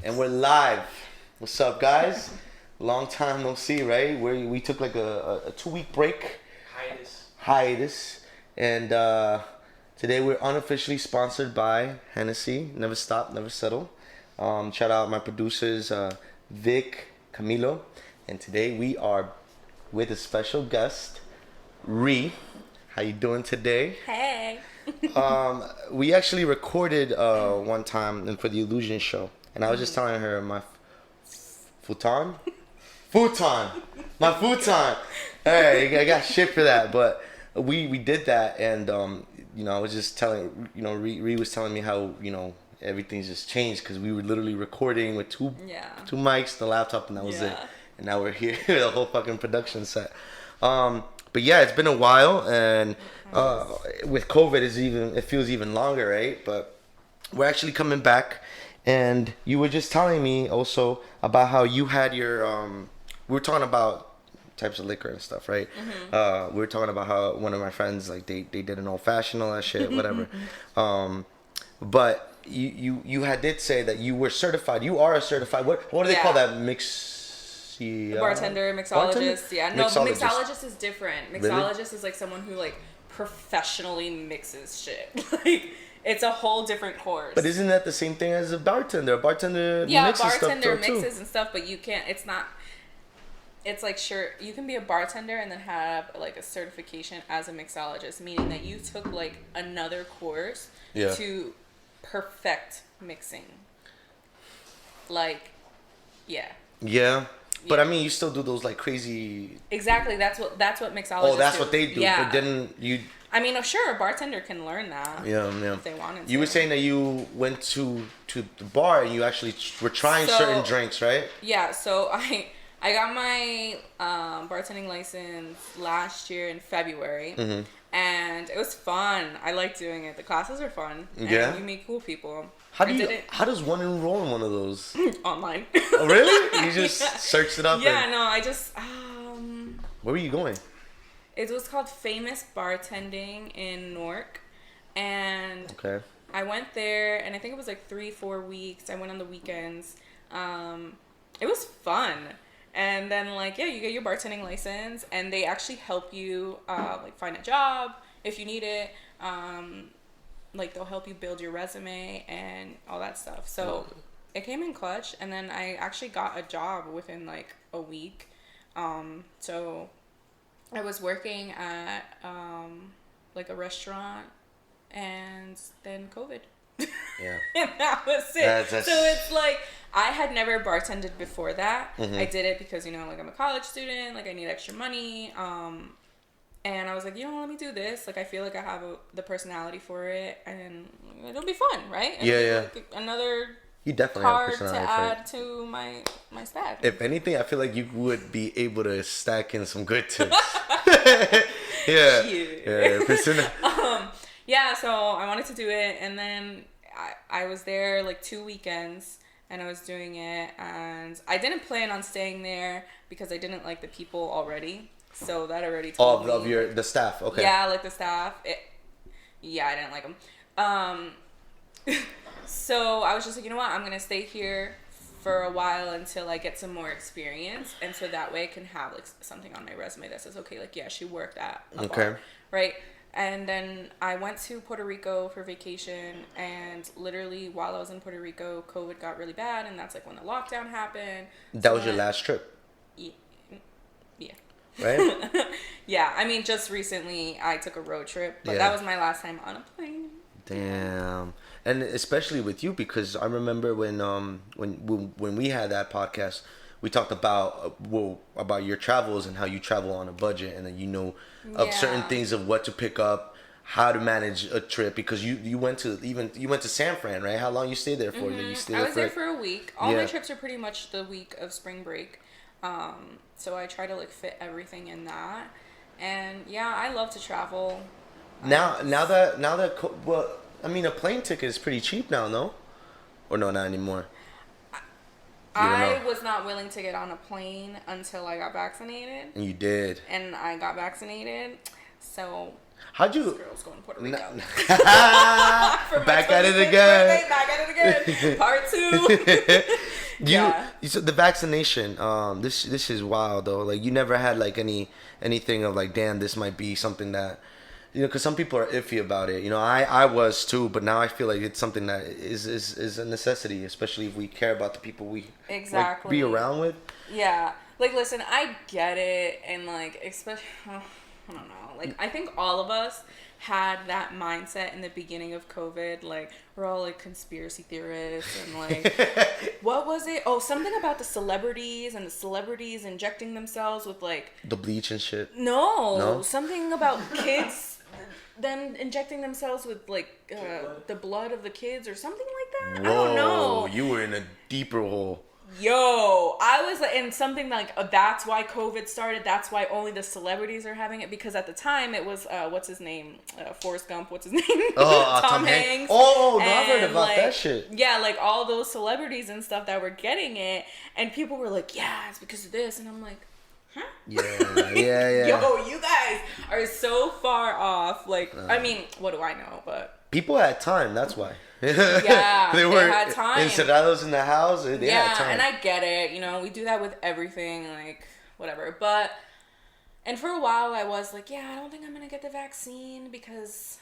And we're live. What's up, guys? Long time no see, right? We took like a 2-week break. Hiatus. And today we're unofficially sponsored by Hennessy. Never stop, never settle. Shout out my producers, Vic, Camilo. And today we are with a special guest, Ree. How you doing today? Hey. We actually recorded one time for the iLujion show. And I was just telling her my futon. My futon. Hey, I got shit for that, but we did that, and I was just telling, Ree was telling me how everything's just changed because we were literally recording with two mics, the laptop, and that was it. And now we're here, the whole fucking production set. But yeah, it's been a while, and with COVID, it feels even longer, right? But we're actually coming back. And you were just telling me also about how you had your, we were talking about types of liquor and stuff, right? Mm-hmm. We were talking about how one of my friends, like, they did an old fashioned, all that shit, whatever. But you did say that you were certified. You are a certified, what do they call that? Bartender, mixologist. Bartender? Yeah, no, mixologist is different. Mixologist is like someone who like professionally mixes shit. Like, it's a whole different course. But isn't that the same thing as a bartender? A bartender mixes bartender stuff mixes and stuff, but you can't. It's not. It's like, sure, you can be a bartender and then have like a certification as a mixologist, meaning that you took like another course to perfect mixing. Like, yeah. Yeah. But I mean, you still do those like crazy. Exactly. That's what mixologists do. Oh, that's what they do. Yeah. But then you. I mean, sure, a bartender can learn that. Yeah. If they wanted to. You were saying that you went to the bar and you actually were trying certain drinks, right? Yeah. So I got my bartending license last year in February, and it was fun. I like doing it. The classes are fun. And you meet cool people. How does one enroll in one of those? Online. Oh, really? You just searched it up? Yeah, no, I just... Where were you going? It was called Famous Bartending in Newark. And I went there, and I think it was like 3-4 weeks. I went on the weekends. It was fun. And then, like, you get your bartending license, and they actually help you, like, find a job if you need it. Like, they'll help you build your resume and all that stuff. So it came in clutch, and then I actually got a job within like a week. So I was working at like a restaurant, and then COVID. Yeah. And that was it. So it's like, I had never bartended before that. I did it because, like, I'm a college student, like, I need extra money. And I was like, let me do this. Like, I feel like I have the personality for it, and it'll be fun, right? And like another card to add to my stack. If anything, I feel like you would be able to stack in some good tips. Yeah. So I wanted to do it, and then I was there like 2 weekends, and I was doing it, and I didn't plan on staying there because I didn't like the people already. So that already told me. Of the staff, okay. Yeah, like the staff. I didn't like them. So I was just like, you know what? I'm going to stay here for a while until I get some more experience. And so that way I can have like something on my resume that says, okay, like, yeah, she worked at a bar, right? And then I went to Puerto Rico for vacation, and literally while I was in Puerto Rico, COVID got really bad, and that's like when the lockdown happened. That was your last trip? Yeah. Right? Yeah, I mean, just recently I took a road trip, but that was my last time on a plane. Damn. And especially with you, because I remember when we had that podcast, we talked about your travels and how you travel on a budget, and then of certain things of what to pick up, how to manage a trip, because you went to San Fran, right? How long you stayed there for? I was there for a week. All my trips are pretty much the week of spring break. So I try to like fit everything in that, and I love to travel. Now that I mean, a plane ticket is pretty cheap now, no? Or no, not anymore. I was not willing to get on a plane until I got vaccinated. And you did. And I got vaccinated. So how'd you? This girl's going to Puerto Rico. Back at it again. Back at it again. Part 2. You said the vaccination. This is wild though. Like you never had like anything of like, damn, this might be something that, because some people are iffy about it. I was too, but now I feel like it's something that is a necessity, especially if we care about the people we like, be around with. Yeah, like listen, I get it, and like especially. I don't know. Like, I think all of us had that mindset in the beginning of COVID. Like, we're all like conspiracy theorists and like, what was it? Oh, something about the celebrities and the celebrities injecting themselves with like the bleach and shit. No, something about kids, them injecting themselves with like the blood of the kids or something like that. Whoa, I don't know. You were in a deeper hole. Yo, I was like, and something like that's why COVID started. That's why only the celebrities are having it, because at the time it was what's his name, Forrest Gump. What's his name? Tom Hanks. Oh, no, I've heard about that shit. Yeah, like all those celebrities and stuff that were getting it, and people were like, "Yeah, it's because of this," and I'm like, "Huh?" Yeah. Yo, you guys are so far off. Like, I mean, what do I know? But people had time. That's why. Yeah, they had time. Encerrados in the house. They had time. And I get it. We do that with everything, like whatever. But and for a while, I was like, yeah, I don't think I'm gonna get the vaccine because,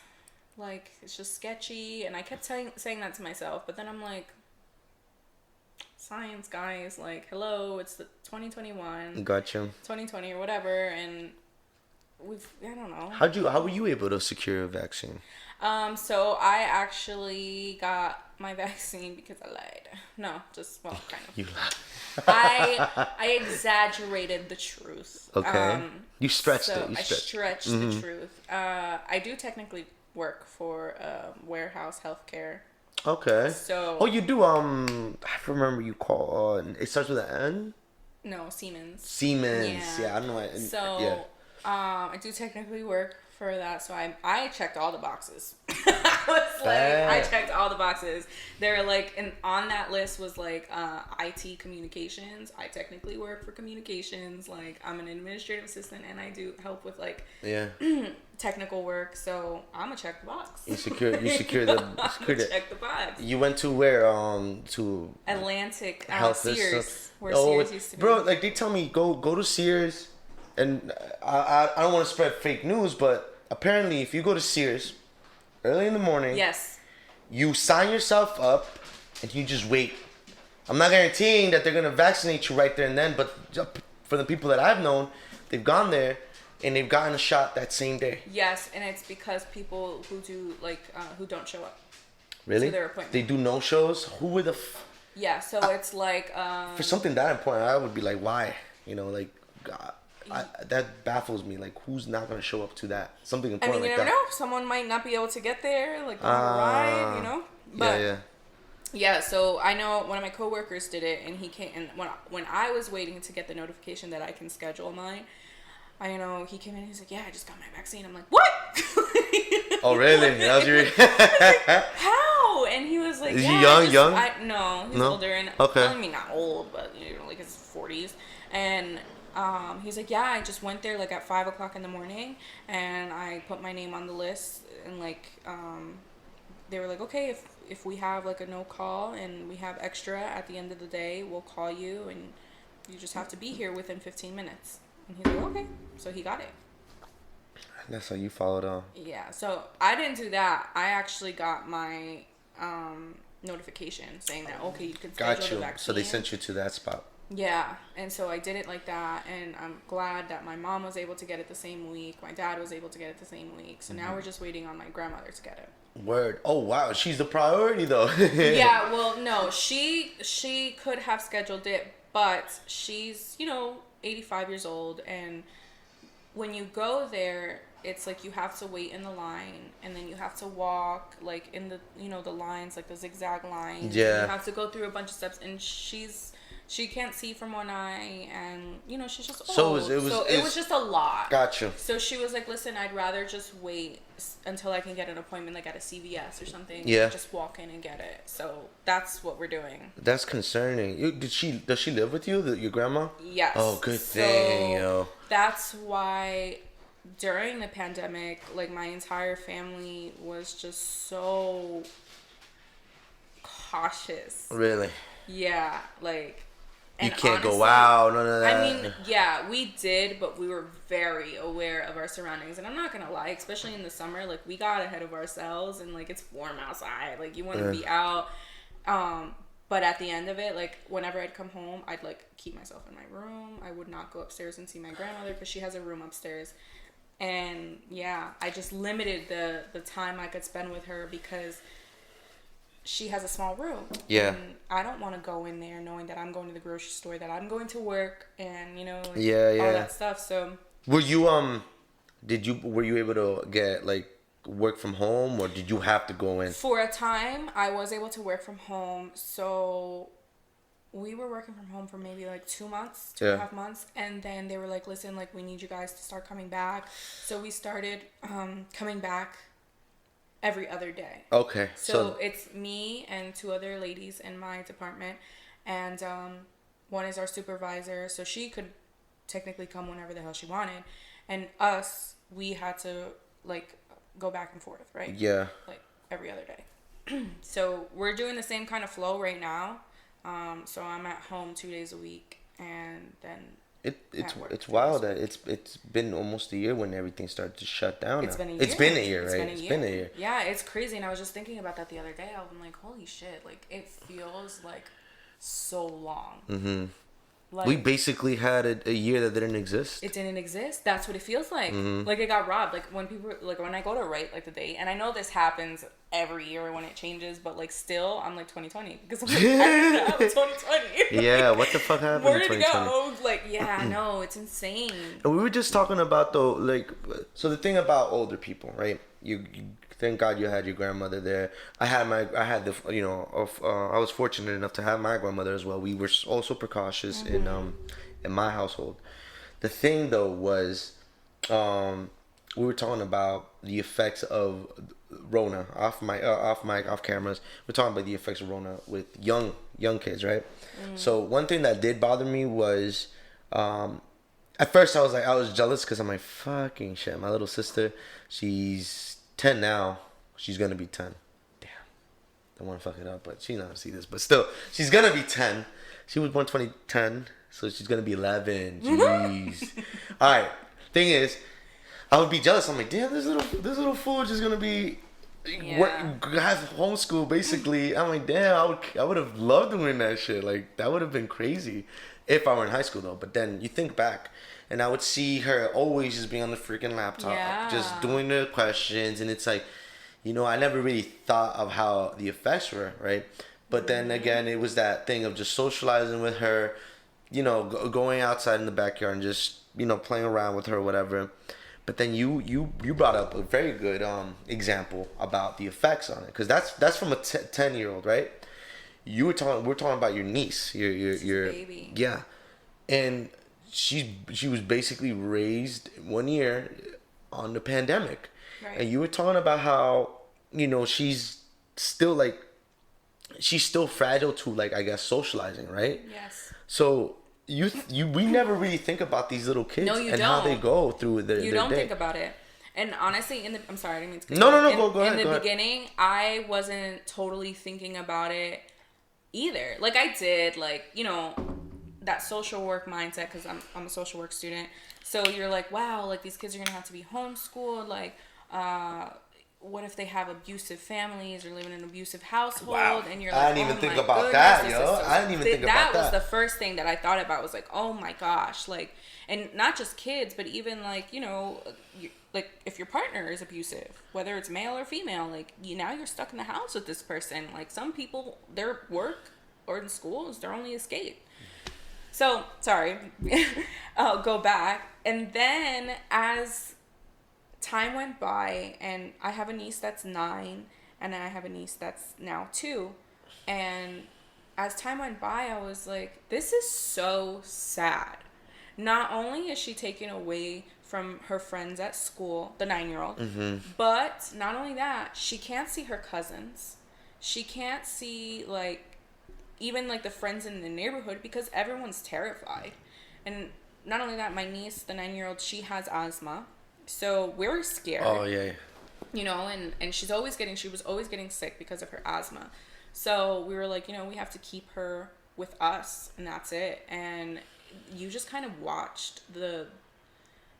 like, it's just sketchy. And I kept saying that to myself. But then I'm like, science, guys. Like, hello, it's the 2021. Gotcha. 2020 or whatever, and I don't know. How were you able to secure a vaccine? So I actually got my vaccine because I lied. No, just, well, kind of. You lied. I exaggerated the truth. Okay. You stretched it. I stretched the truth. I do technically work for warehouse healthcare. Okay. So. Oh, you do. I remember you call. It starts with an N. No, Siemens. Yeah, I don't know. So. Yeah. I do technically work for that, so I checked all the boxes. I checked all the boxes. They're like, and on that list was like IT communications. I technically work for communications. Like, I'm an administrative assistant, and I do help with like technical work. So I'm gonna check the box. You secure the check the box. You went to where? To Atlantic Health Sears, where Sears used to be. Bro, like they tell me go to Sears, and I don't want to spread fake news, but apparently, if you go to Sears early in the morning, yes, you sign yourself up and you just wait. I'm not guaranteeing that they're gonna vaccinate you right there and then, but for the people that I've known, they've gone there and they've gotten a shot that same day. Yes, and it's because people who do who don't show up. Really? To their appointment. They do no shows. Who would the? Yeah, so it's like for something that important, I would be like, why? God. That baffles me. Like, who's not gonna show up to that? Something important. I mean, you never know. Someone might not be able to get there, like on a ride, But, yeah. So I know one of my coworkers did it, and he came. And when I was waiting to get the notification that I can schedule mine, he came in and he's like, "Yeah, I just got my vaccine." I'm like, "What?" Oh, really? That was your. How? And he was like, "Is he young? No, he's older, and okay. I mean, not old, but like his 40s, and. He's like, yeah, I just went there like at 5:00 in the morning, and I put my name on the list, and like, they were like, okay, if we have like a no call and we have extra at the end of the day, we'll call you, and you just have to be here within 15 minutes. And he's like, okay, so he got it. That's how you followed on. Yeah, so I didn't do that. I actually got my notification saying that, okay, you can schedule the vaccine. So they sent you to that spot. Yeah, and so I did it like that, and I'm glad that my mom was able to get it the same week. My dad was able to get it the same week. So now we're just waiting on my grandmother to get it. Word. Oh, wow. She's the priority, though. Yeah, well, no. She could have scheduled it, but she's, 85 years old, and when you go there, it's like you have to wait in the line, and then you have to walk, like, in the, the lines, like the zigzag lines. Yeah. You have to go through a bunch of steps, and she's she can't see from one eye, and she's just old. So it was just a lot. Gotcha. So she was like, listen, I'd rather just wait until I can get an appointment, like at a CVS or something. Yeah. Just walk in and get it. So that's what we're doing. That's concerning. Does she live with you, your grandma? Yes. Oh, good thing, yo. That's why during the pandemic, like, my entire family was just so cautious. Really? Yeah, like... You can't honestly go out, none of that. I mean, yeah, we did, but we were very aware of our surroundings. And I'm not going to lie, especially in the summer, like, we got ahead of ourselves, and, like, it's warm outside. Like, you want to be out. But at the end of it, like, whenever I'd come home, I'd, like, keep myself in my room. I would not go upstairs and see my grandmother because she has a room upstairs. And, yeah, I just limited the time I could spend with her because she has a small room. Yeah. And I don't want to go in there knowing that I'm going to the grocery store, that I'm going to work, and, like, all that stuff. So were you able to get, like, work from home, or did you have to go in? For a time, I was able to work from home. So we were working from home for maybe like 2 months, 2.5 months. And then they were like, listen, like, we need you guys to start coming back. So we started coming back every other day. Okay. So it's me and 2 other ladies in my department. And one is our supervisor. So she could technically come whenever the hell she wanted. And us, we had to, like, go back and forth, right? Yeah. Like, every other day. So we're doing the same kind of flow right now. So I'm at home 2 days a week, and then it's wild that it's been almost a year when everything started to shut down. It's been a year. It's been a year, right? It's been a year. Yeah, it's crazy, and I was just thinking about that the other day. I'm like, holy shit! Like, it feels like so long. Mm-hmm. Like, we basically had a year that didn't exist. It didn't exist. That's what it feels like. Mm-hmm. Like, it got robbed. Like, when people, like, when I go to write, like, the date, and I know this happens every year when it changes, but, like, still, I'm like 2020 because I'm like, I didn't have 2020. Yeah, what the fuck happened Where in did it 2020? go? Like, yeah, no, it's insane. And we were just talking about, though, like, so the thing about older people, right? You thank God you had your grandmother there. I was fortunate enough to have my grandmother as well. We were also precautious in my household. The thing, though, was we were talking about the effects of Rona off cameras. We're talking about the effects of Rona with young kids, right? So one thing that did bother me was at first I was jealous because I'm like, fucking shit. My little sister, she's 10 now. She's gonna be 10. Damn, don't want to fuck it up, but she's not gonna see this. But still, she's gonna be 10. She was born 2010, so she's gonna be 11. Jeez. All right. Thing is, I would be jealous. I'm like, damn, this little fool just gonna be have homeschool basically. I'm like, damn, I would have loved doing that shit. Like, that would have been crazy if I were in high school though. But then you think back, and I would see her always just being on the freaking laptop, just doing the questions, and it's like, I never really thought of how the effects were, right? But then again, it was that thing of just socializing with her, going outside in the backyard and just, playing around with her or whatever. But then you brought up a very good example about the effects on it, because that's from a 10-year-old, right? We're talking about your niece, your baby. Yeah, and she was basically raised 1 year on the pandemic, right. And you were talking about how she's still fragile to, like, I guess, socializing, right? Yes. So we never really think about these little kids how they go through their day. You don't think about it. And honestly, I'm sorry, I didn't mean to. No, go ahead. In the beginning, I wasn't totally thinking about it either. Like, I did, like, that social work mindset, because I'm a social work student. So you're like, wow, like, these kids are gonna have to be homeschooled. Like, what if they have abusive families or live in an abusive household? Wow. And you're like, I didn't even think about that, yo. I didn't even think about that. That was the first thing that I thought about. Was like, oh my gosh, like, and not just kids, but even, like, like, if your partner is abusive, whether it's male or female, like, now you're stuck in the house with this person. Like, some people, their work or in school is their only escape. So, sorry, I'll go back. And then as time went by, and I have a niece that's 9, and I have a niece that's now 2, and as time went by, I was like, this is so sad. Not only is she taken away from her friends at school, the 9-year-old, but not only that, she can't see her cousins. She can't see, like, even, like, the friends in the neighborhood because everyone's terrified. And not only that, my niece, the 9-year-old, she has asthma. So we're scared. Oh, yeah. You know, and she was always getting sick because of her asthma. So we were like, you know, we have to keep her with us, and that's it. And you just kind of watched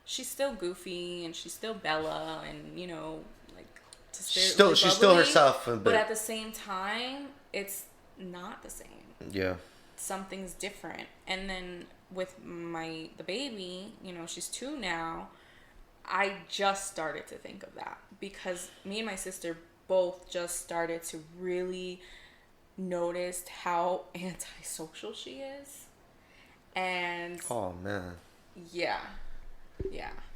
she's still goofy, and she's still Bella, and, you know, like, she's still herself. But at the same time, it's not the same. Yeah. Something's different. And then with the baby, you know, she's 2 now, I just started to think of that because me and my sister both just started to really notice how antisocial she is. And oh man. Yeah.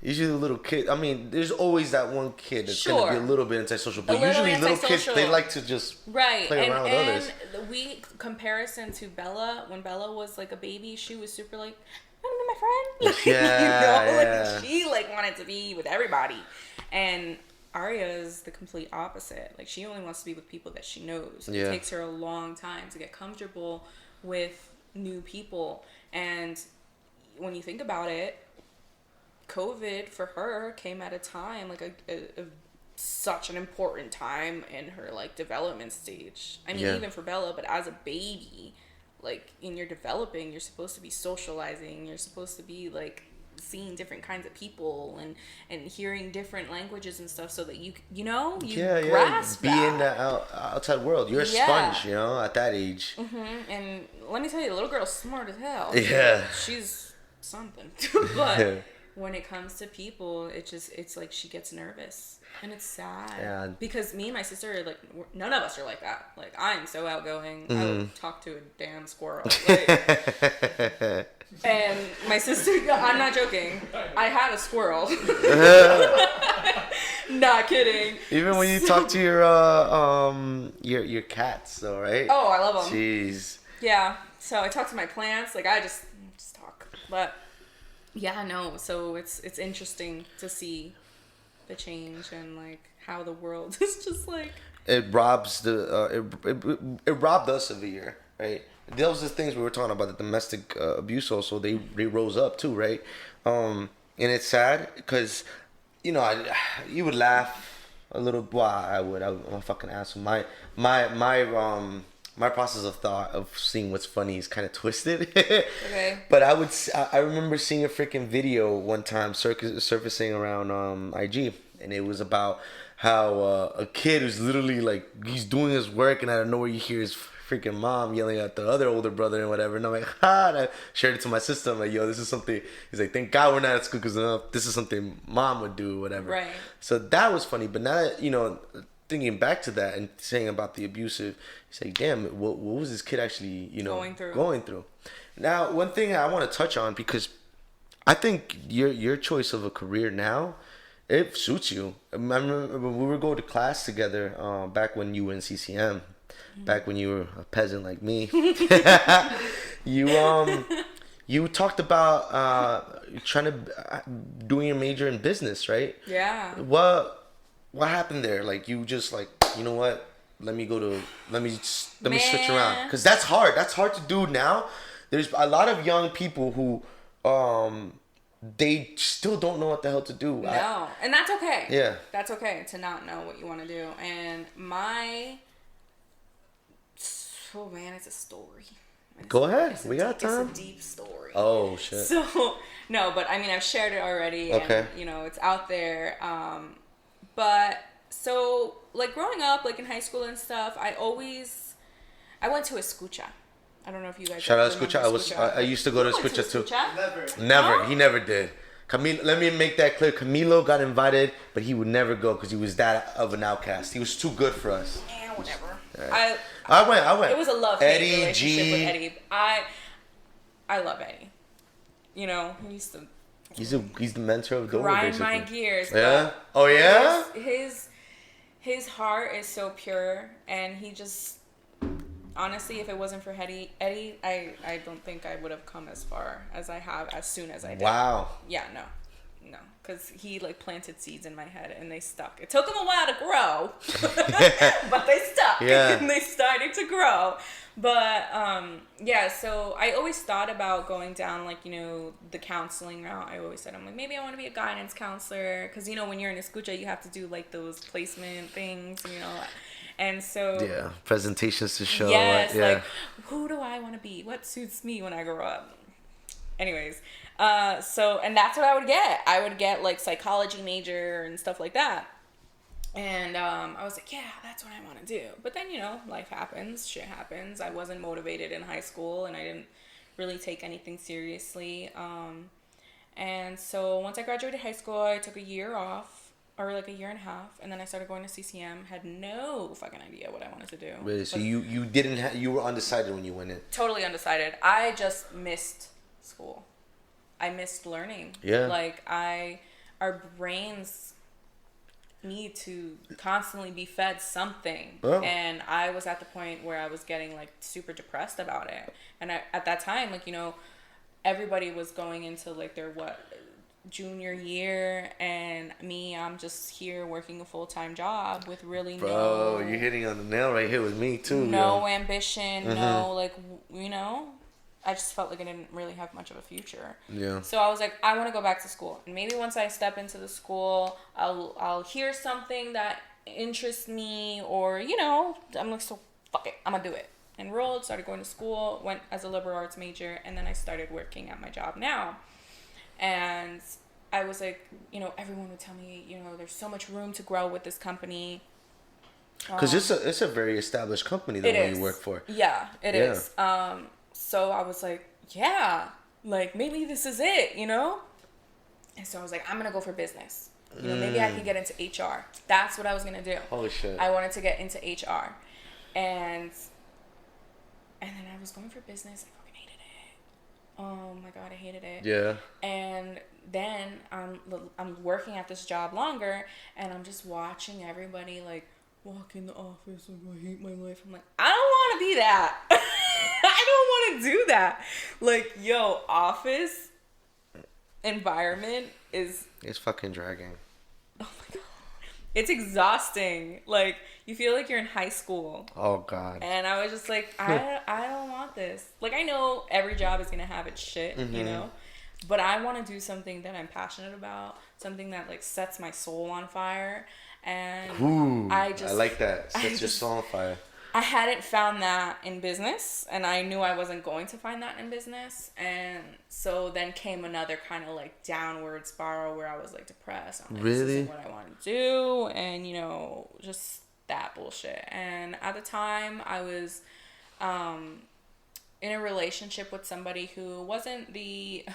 Usually the little kid, I mean, there's always that one kid that's going to be a little bit antisocial, but usually little kids, they like to just play around with others. And comparison to Bella, when Bella was like a baby, she was super like, I want to be my friend. Like, like she like wanted to be with everybody. And Arya is the complete opposite. Like, she only wants to be with people that she knows. It takes her a long time to get comfortable with new people. And when you think about it, COVID for her came at a time, like such an important time in her like development stage. I mean, even for Bella, but as a baby, like in your developing, you're supposed to be socializing. You're supposed to be like seeing different kinds of people and hearing different languages and stuff, so that you grasp be in the outside world. You're a sponge, you know, at that age. And let me tell you, the little girl's smart as hell. Yeah, she's something. But when it comes to people, it's like she gets nervous, and it's sad. Yeah. Because me and my sister, like, none of us are like that. Like, I'm so outgoing. I would talk to a damn squirrel. Like, and my sister, I'm not joking. I had a squirrel. Not kidding. Even when you talk to your cats, though, right? Oh, I love them. Jeez. Yeah. So I talk to my plants. Like, I just talk, but. Yeah, no. So it's interesting to see the change and like how the world is just like. It robs it robbed us of a year, right? Those are the things we were talking about, the domestic abuse. Also, they rose up too, right? And it's sad because, you know, you would laugh a little. Well, I'm a fucking asshole. My process of thought of seeing what's funny is kind of twisted. Okay. But I remember seeing a freaking video one time surfacing around IG, and it was about how a kid who's literally like, he's doing his work, and out of nowhere you hear his freaking mom yelling at the other older brother and whatever. And I'm like, and I shared it to my sister. I'm like, yo, this is something. He's like, thank God we're not at school because this is something mom would do, or whatever. Right. So that was funny. But now, you know, thinking back to that and saying about the abusive, you say, damn, what was this kid actually, you know, going through? Now, one thing I want to touch on, because I think your choice of a career now, it suits you. I remember when we were going to class together back when you were in CCM, back when you were a peasant like me. You talked about doing your major in business, right? Yeah. What happened there? Like, you just like, you know what? Let me switch around, because that's hard. That's hard to do now. There's a lot of young people who they still don't know what the hell to do. No, and that's okay. Yeah, that's okay to not know what you want to do. And it's a story. Go ahead. We got time. It's a deep story. Oh shit. So no, but I mean, I've shared it already. Okay. And, you know, it's out there. But so, like, growing up, like in high school and stuff, I went to Escucha. I don't know if you guys. Shout out Escucha. I used to go to Escucha too. Never. He never did. Camilo, let me make that clear. Camilo got invited, but he would never go because he was that of an outcast. He was too good for us. Yeah, whatever. Right. I went. It was a love-hate relationship with Eddie. I love Eddie. You know, he used to. He's the mentor of Dover, grind my gears. Yeah. Oh yeah. His heart is so pure, and he just honestly, if it wasn't for Eddie, I don't think I would have come as far as I have as soon as I did. Wow. Yeah, no, because he like planted seeds in my head and they stuck. It took them a while to grow, but they stuck. Yeah. And they started to grow. But yeah, so I always thought about going down like, you know, the counseling route. I always said, I'm like, maybe I want to be a guidance counselor, because, you know, when you're in escucha, you have to do like those placement things, you know. And so yeah, presentations to show. Yes, yeah. like, who do I want to be? What suits me when I grow up? Anyways, so, and that's what I would get. I would get like psychology major and stuff like that. And I was like, yeah, that's what I want to do. But then, you know, life happens, shit happens. I wasn't motivated in high school, and I didn't really take anything seriously. And so once I graduated high school, I took a year off, or like a year and a half, and then I started going to CCM. Had no fucking idea what I wanted to do. Really? So you didn't you were undecided when you went in? Totally undecided. I just missed school. I missed learning. Yeah. Like our brains need to constantly be fed something. Oh. And I was at the point where I was getting like super depressed about it. And at that time, like, you know, everybody was going into like their junior year, and me, I'm just here working a full-time job with really Bro, you're hitting on the nail right here with me too. No ambition, no, like, you know, I just felt like I didn't really have much of a future. Yeah. So I was like, I want to go back to school. And maybe once I step into the school, I'll hear something that interests me, or, you know, I'm like, so fuck it, I'm going to do it. Enrolled, started going to school, went as a liberal arts major, and then I started working at my job now. And I was like, you know, everyone would tell me, you know, there's so much room to grow with this company. Because it's a very established company, the one you work for. Yeah, it is. So I was like, yeah, like, maybe this is it, you know? And so I was like, I'm going to go for business. You know, maybe I can get into HR. That's what I was going to do. Holy shit. I wanted to get into HR. And then I was going for business. I fucking hated it. Oh my God, I hated it. Yeah. And then I'm working at this job longer, and I'm just watching everybody, like, walk in the office, like, I hate my life. I'm like, I don't want to be that. I don't want to do that. Like, yo, office environment is... It's fucking dragging. Oh my God. It's exhausting. Like, you feel like you're in high school. Oh God. And I was just like, I don't want this. Like, I know every job is going to have its shit, you know? But I want to do something that I'm passionate about. Something that, like, sets my soul on fire. And Ooh, I like that. Sets your soul on fire. I hadn't found that in business, and I knew I wasn't going to find that in business. And so then came another kind of like downward spiral where I was like depressed. I'm like, really? This isn't what I want to do, and, you know, just that bullshit. And at the time, I was in a relationship with somebody who wasn't the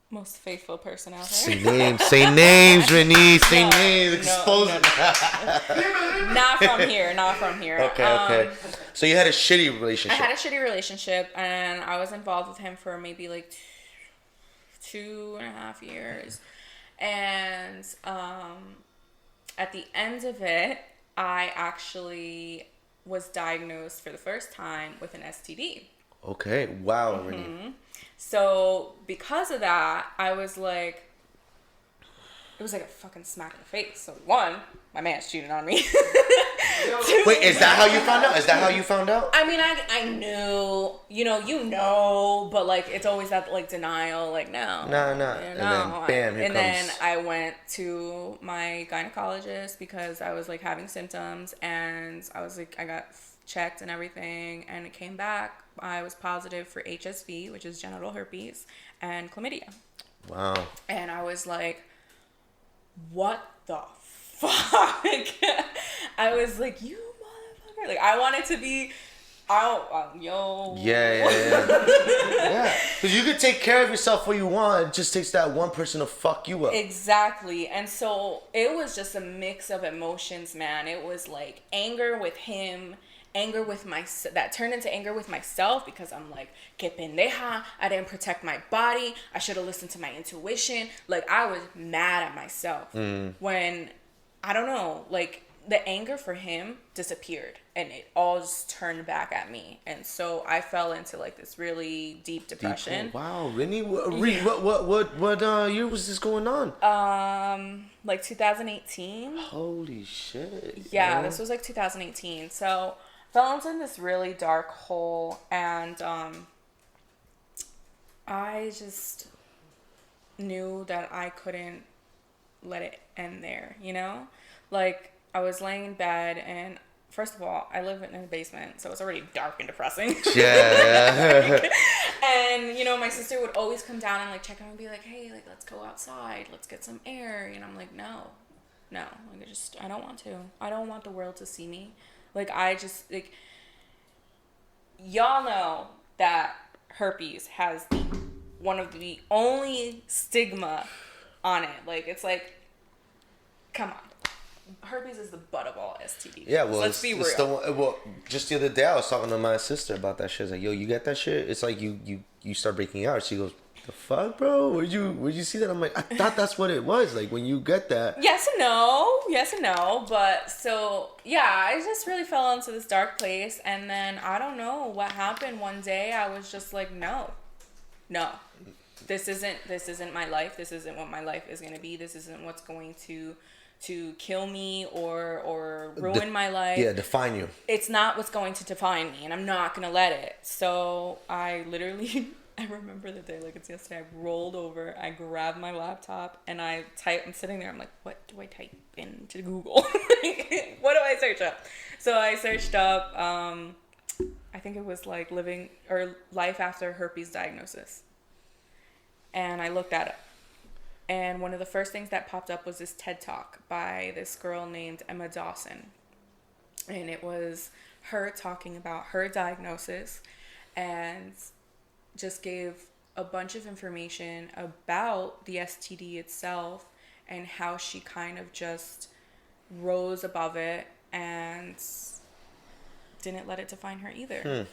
most faithful person out there. Say names, Renee. Say names. Expose them. Not from here. Okay. So you had a shitty relationship. I had a shitty relationship, and I was involved with him for maybe like 2.5 years. And at the end of it, I actually was diagnosed for the first time with an STD. Okay. Wow, Renee. So because of that, I was like, it was like a fucking smack in the face. So one, my man's cheating on me. Two, wait, is that how you found out? I mean, I knew, you know, but like, it's always that like denial, like, no. And then bam, here and comes. then I went to my gynecologist because I was like having symptoms, and I was like, I got checked and everything, and it came back. I was positive for HSV, which is genital herpes, and chlamydia. Wow. And I was like, what the fuck? I was like, you motherfucker. Like, I wanted to be yo. Yeah. Yeah. Because you could take care of yourself what you want. It just takes that one person to fuck you up. Exactly. And so it was just a mix of emotions, man. It was like anger with him, anger with that turned into anger with myself, because I'm like, que pendeja, I didn't protect my body, I should have listened to my intuition. Like, I was mad at myself when, I don't know, like, the anger for him disappeared, and it all just turned back at me, and so I fell into like this really deep depression. Wow, really? What year was this going on? Like 2018. Holy shit! Yeah, this was like 2018. So fell into this really dark hole, and I just knew that I couldn't let it end there. Like. I was laying in bed, and first of all, I live in a basement, so it's already dark and depressing. Yeah. And, my sister would always come down and, like, check on me and be like, hey, like, let's go outside. Let's get some air. And I'm like, no. Like, I don't want to. I don't want the world to see me. Like, y'all know that herpes has one of the only stigma on it. Like, it's like, come on. Herpes is the butt of all STDs. Yeah, well, let's be real. Just the other day I was talking to my sister about that shit. I was like, yo, you get that shit? It's like you start breaking out. She goes, the fuck, bro? Where'd you see that? I'm like, I thought that's what it was. Like, when you get that. Yes and no. But so, yeah, I just really fell into this dark place. And then I don't know what happened. One day I was just like, no. This isn't my life. This isn't what my life is going to be. This isn't what's going to kill me or ruin my life. Yeah, define you. It's not what's going to define me, and I'm not going to let it. So I literally, I remember the day like it's yesterday, I rolled over, I grabbed my laptop, and I'm sitting there, I'm like, what do I type into Google? What do I search up? So I searched up, I think it was like life after herpes diagnosis. And I looked that up. And one of the first things that popped up was this TED Talk by this girl named Emma Dawson. And it was her talking about her diagnosis and just gave a bunch of information about the STD itself and how she kind of just rose above it and didn't let it define her either.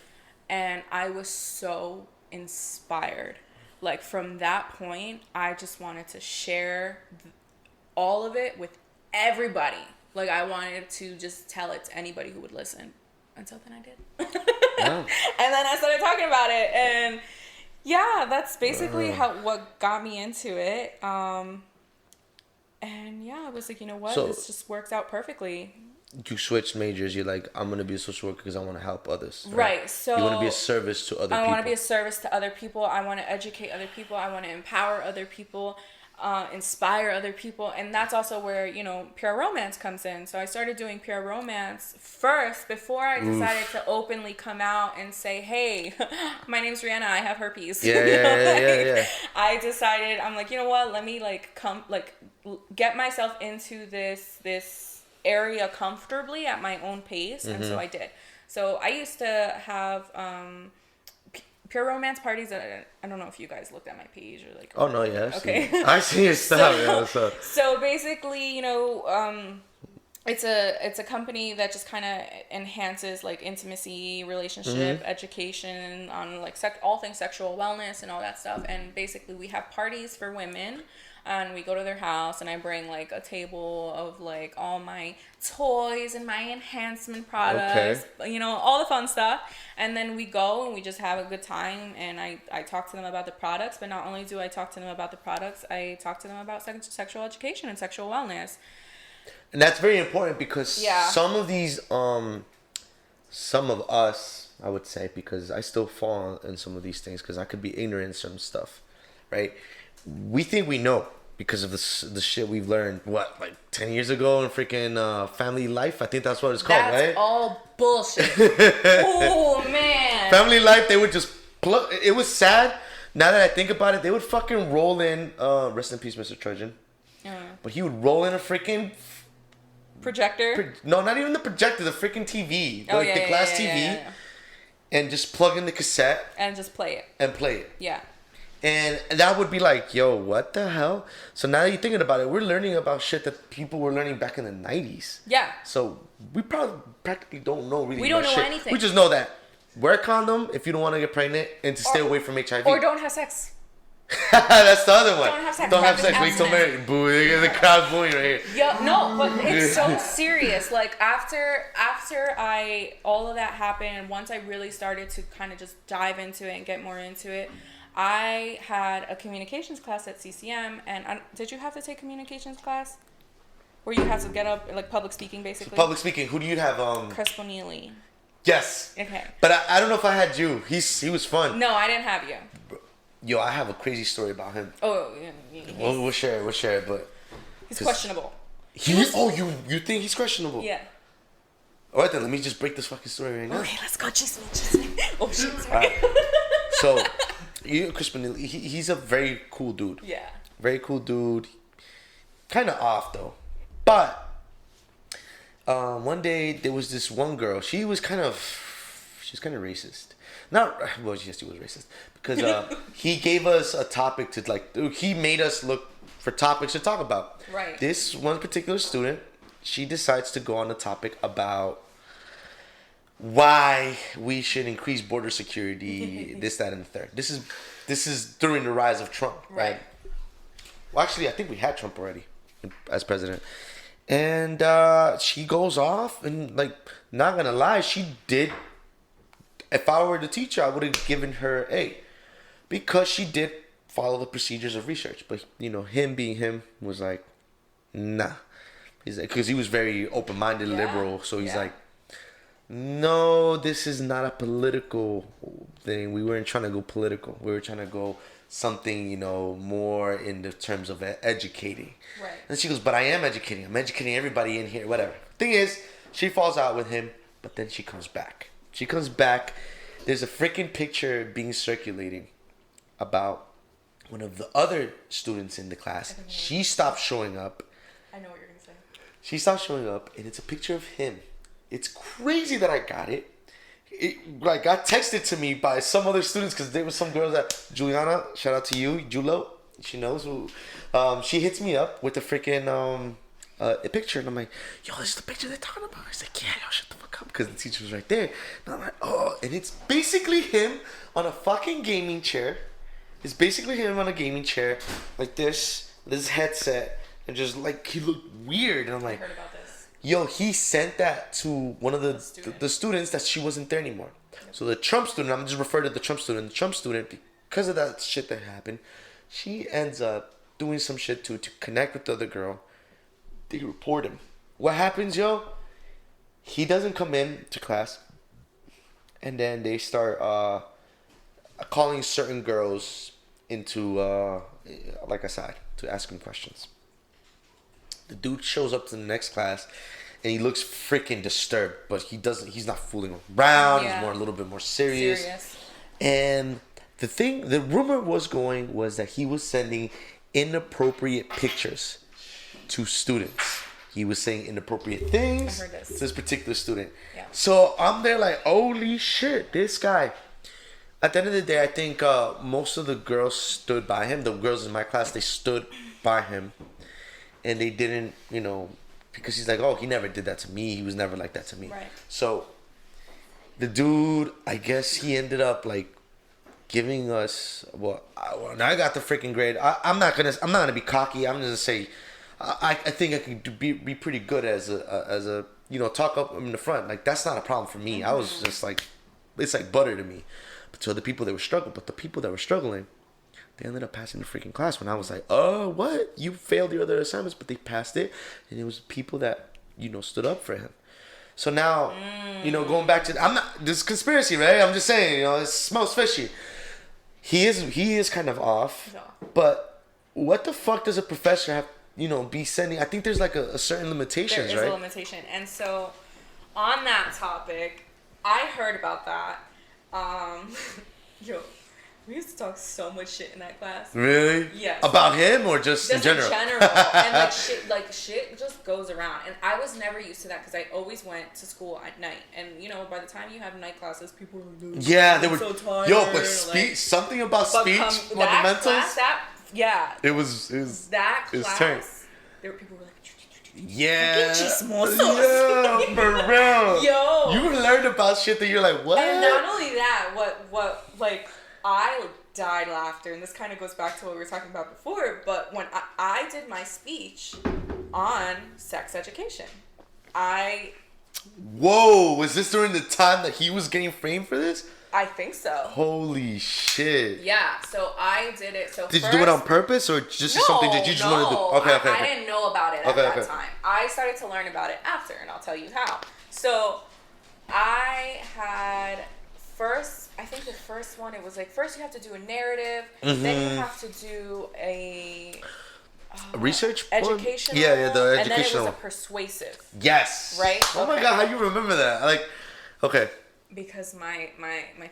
And I was so inspired. Like, from that point, I just wanted to share all of it with everybody. Like, I wanted to just tell it to anybody who would listen. Until then I did. Yeah. And then I started talking about it. And, yeah, that's basically what got me into it. And, yeah, I was like, you know what? This just works out perfectly. You switched majors. You're like, I'm going to be a social worker because I want to help others. Right. So you want to be a service to other people. I want to be a service to other people. I want to educate other people. I want to empower other people, inspire other people. And that's also where, pure romance comes in. So I started doing pure romance first before I decided to openly come out and say, hey, my name's Reanna. I have herpes. Yeah. I decided, I'm like, you know what? Let me get myself into this area comfortably at my own pace. And so I did. So I used to have pure romance parties. I don't know if you guys looked at my page or like. Oh no, yeah. I see your stuff. So basically, it's a company that just kind of enhances like intimacy, relationship, education on like all things sexual wellness and all that stuff. And basically, we have parties for women. And we go to their house, and I bring like a table of like all my toys and my enhancement products, all the fun stuff. And then we go and we just have a good time. And I talk to them about the products, but not only do I talk to them about the products, I talk to them about sexual education and sexual wellness. And that's very important because some of these, some of us, I would say, because I still fall in some of these things because I could be ignorant in some stuff, right? We think we know because of the shit we've learned, like 10 years ago in freaking Family Life? I think that's what it's called, right? That's all bullshit. Oh, man. Family Life, they would just plug. It was sad. Now that I think about it, they would fucking roll in, rest in peace, Mr. Trojan. But he would roll in a freaking... projector? No, not even the projector, the freaking TV. The glass TV. And just plug in the cassette. And just play it. Yeah. And that would be like, yo, what the hell? So now that you're thinking about it, we're learning about shit that people were learning back in the 90s. Yeah. So we practically don't know really We don't know shit. anything. We just know that wear a condom if you don't want to get pregnant and to stay away from HIV. Or don't have sex. That's the other one. Don't have sex. Wait till marriage. Boo! The crowd's booing right here. Yeah, no, but it's so serious. Like after all of that happened, and once I really started to kind of just dive into it and get more into it, I had a communications class at CCM, and did you have to take communications class? Where you have to get up, like public speaking, basically. So public speaking. Who do you have? Crespo Neely. Yes. Okay. But I don't know if I had you. He was fun. No, I didn't have you. Yo, I have a crazy story about him. Oh, yeah. We'll share it, but he's questionable. You think he's questionable? Yeah. All right, then let me just break this fucking story right now. Okay, let's go. Chisme. Oh shit, sorry. Right. So, Chris Manili, he's a very cool dude. Yeah. Very cool dude. Kind of off though, but one day there was this one girl. She was kind of racist. Yes, he was racist because he gave us a topic to he made us look for topics to talk about. Right. This one particular student, she decides to go on a topic about why we should increase border security, this, that, and the third. This is during the rise of Trump, right? Well, actually, I think we had Trump already as president. And she goes off and, not gonna lie, she did. If I were the teacher, I would have given her A. Because she did follow the procedures of research. But, him being him was like, nah. He's like, because he was very open-minded, liberal. So he's like, no, this is not a political thing. We weren't trying to go political. We were trying to go something, more in the terms of educating. Right. And she goes, but I am educating. I'm educating everybody in here, whatever. Thing is, she falls out with him, but then she comes back. There's a freaking picture being circulating about one of the other students in the class. She stopped showing up. I know what you're going to say. She stopped showing up, and it's a picture of him. It's crazy that I got it. It got texted to me by some other students because there was some girls that Juliana, shout out to you, Julo. She knows who. She hits me up with the freaking a picture, and I'm like, yo, this is the picture they're talking about. He's like, yeah, yo, shut the fuck up, because the teacher was right there. And I'm like, oh, and it's basically him on a fucking gaming chair. It's basically him on a gaming chair like this, with his headset, and just he looked weird. And I'm like, I heard about this. Yo, he sent that to one of the students that she wasn't there anymore. Yep. So the Trump student, I'm just referring to the Trump student. The Trump student, because of that shit that happened, she ends up doing some shit to connect with the other girl. They report him. What happens, yo? He doesn't come in to class. And then they start calling certain girls into, aside to ask him questions. The dude shows up to the next class, and he looks freaking disturbed, but he's not fooling around. Yeah. He's a little bit more serious. And the rumor was that he was sending inappropriate pictures to students. He was saying inappropriate things to this particular student. Yeah. So I'm there like, holy shit, this guy. At the end of the day, I think most of the girls stood by him. The girls in my class, they stood by him. And they didn't, because he's like, oh, he never did that to me. He was never like that to me. Right. So the dude, I guess he ended up giving us, I got the freaking grade. I'm not gonna be cocky. I'm gonna say, I think I could be pretty good as a talk up in the front. That's not a problem for me. I was just it's like butter to me. But to the people that were struggling, they ended up passing the freaking class when I was like, oh, what? You failed your other assignments, but they passed it. And it was people that, stood up for him. So now, going back to, this conspiracy, right? I'm just saying, it smells fishy. He is kind of off. Yeah. But what the fuck does a professor have, be sending? I think there's a certain limitations, right? There is a limitation. And so on that topic, I heard about that. We used to talk so much shit in that class. Really? Yes. About him or just in general? In general. And shit just goes around. And I was never used to that because I always went to school at night. And by the time you have night classes, people are like, yeah, they were so tired. Yo, but something about speech fundamentals. It was that it was class. Turn. There were people who were like, yeah, for real. Yo, you learned about shit that you're like, what? And not only that, what I died laughter, and this kind of goes back to what we were talking about before, but when I did my speech on sex education, Whoa, was this during the time that he was getting framed for this? I think so. Holy shit. Yeah, so I did it. So did you do it on purpose or just something that you just wanted to do? Okay. I didn't know about it at that time. I started to learn about it after, and I'll tell you how. So I had I think the first one, it was like, first you have to do a narrative, then you have to do a research educational, the educational, and then it was a persuasive. Yes. Right? Oh my god, how you remember that? Like, okay. Because my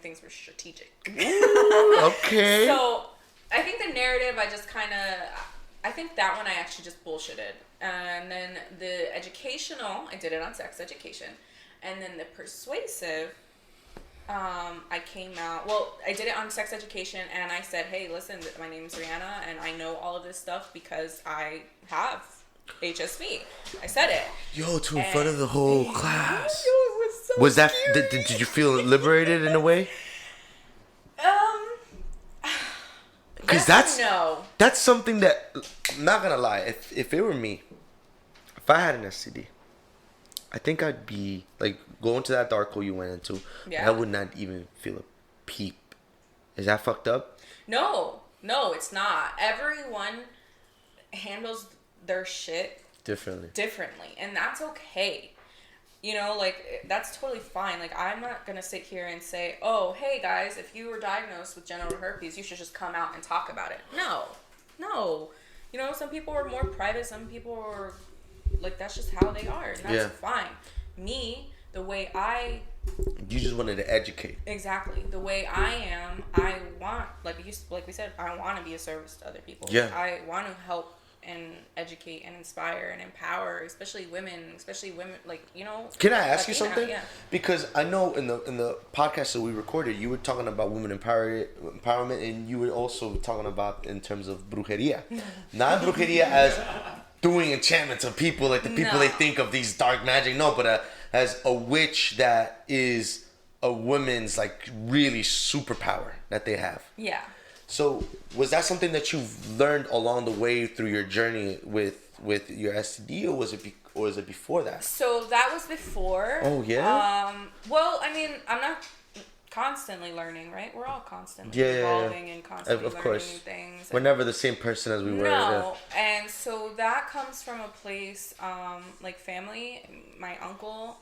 things were strategic. Okay. So I think the narrative, I think that one I actually just bullshitted. And then the educational, I did it on sex education. And then the persuasive, I did it on sex education, and I said, hey, listen, my name is Reanna, and I know all of this stuff because I have HSV. I said it. In front of the whole class. Yo, it was so was that, scary. did you feel liberated in a way? Because that's something that, I'm not gonna lie, if it were me, if I had an STD, I think I'd be like going to that dark hole you went into. Yeah. I would not even feel a peep. Is that fucked up? No, it's not. Everyone handles their shit differently, and that's okay. You know, like, that's totally fine. Like, I'm not gonna sit here and say, oh, hey guys, if you were diagnosed with genital herpes, you should just come out and talk about it. No. You know, some people are more private, some people are like, that's just how they are, and that's fine. Me, the way you just wanted to educate. Exactly. The way I am, I want, like we said, I want to be a service to other people. Yeah. I want to help and educate and inspire and empower, especially women, like, you know. Can I ask you something? Yeah. Because I know in the podcast that we recorded, you were talking about women empowerment, and you were also talking about in terms of brujeria. Not brujeria as doing enchantments of people, like the people they think of, these dark magic. No, but as a witch that is a woman's, like, really superpower that they have. Yeah. So was that something that you've learned along the way through your journey with your STD, or was it before that? So that was before. Oh yeah. Well, I mean, I'm not constantly learning, right? We're all constantly evolving and constantly learning new things. We're never the same person as we were. No, and so that comes from a place, like family. My uncle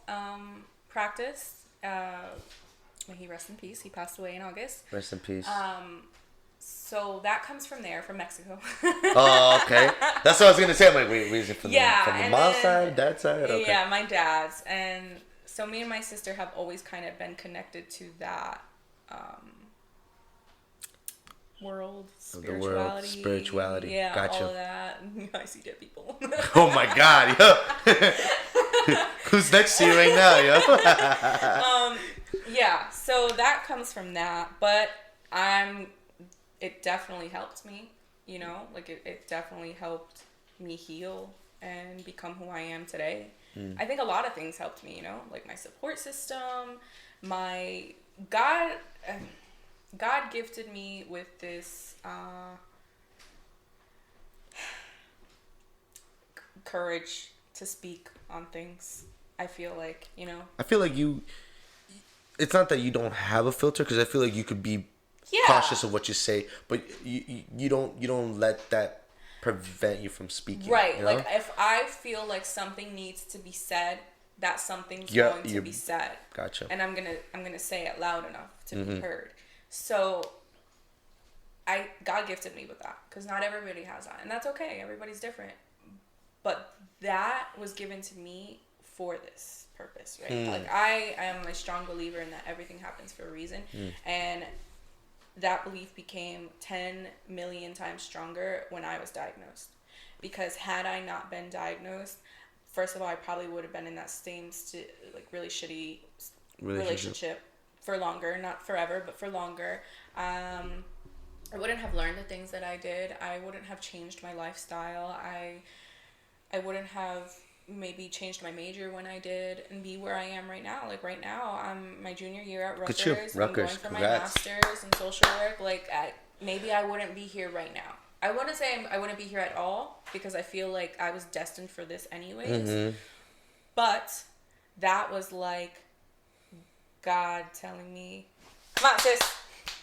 practiced. May he rest in peace. He passed away in August. Rest in peace. So that comes from there, from Mexico. Oh, okay. That's what I was gonna say. I'm like, wait, is it from the mom's side, dad's side? Okay. Yeah, my dad's. And so me and my sister have always kind of been connected to that world, spirituality. Yeah, gotcha. All of that. I see dead people. Oh my god, yo. Who's next to you right now, yo? Yeah, so that comes from that, but it definitely helped me, you know, like it definitely helped me heal and become who I am today. I think a lot of things helped me, you know, like my support system, my God gifted me with this courage to speak on things. I feel like, you know. I feel like it's not that you don't have a filter, because I feel like you could be cautious of what you say, but you don't let that prevent you from speaking. Right. You know? Like, if I feel like something needs to be said, that something's going to be said. Gotcha. And I'm gonna say it loud enough to be heard. So God gifted me with that, because not everybody has that, and that's okay. Everybody's different, but that was given to me for this purpose, right? Like, I am a strong believer in that everything happens for a reason, and that belief became 10 million times stronger when I was diagnosed. Because had I not been diagnosed, first of all, I probably would have been in that same really shitty relationship for longer, not forever, but for longer. I wouldn't have learned the things that I did. I wouldn't have changed my lifestyle. I wouldn't have maybe changed my major when I did and be where I am right now. Like, right now, I'm my junior year at Rutgers. I'm going for my master's in social work. Like, maybe I wouldn't be here right now. I wouldn't say I wouldn't be here at all because I feel like I was destined for this anyways. Mm-hmm. But that was like God telling me, come on, sis,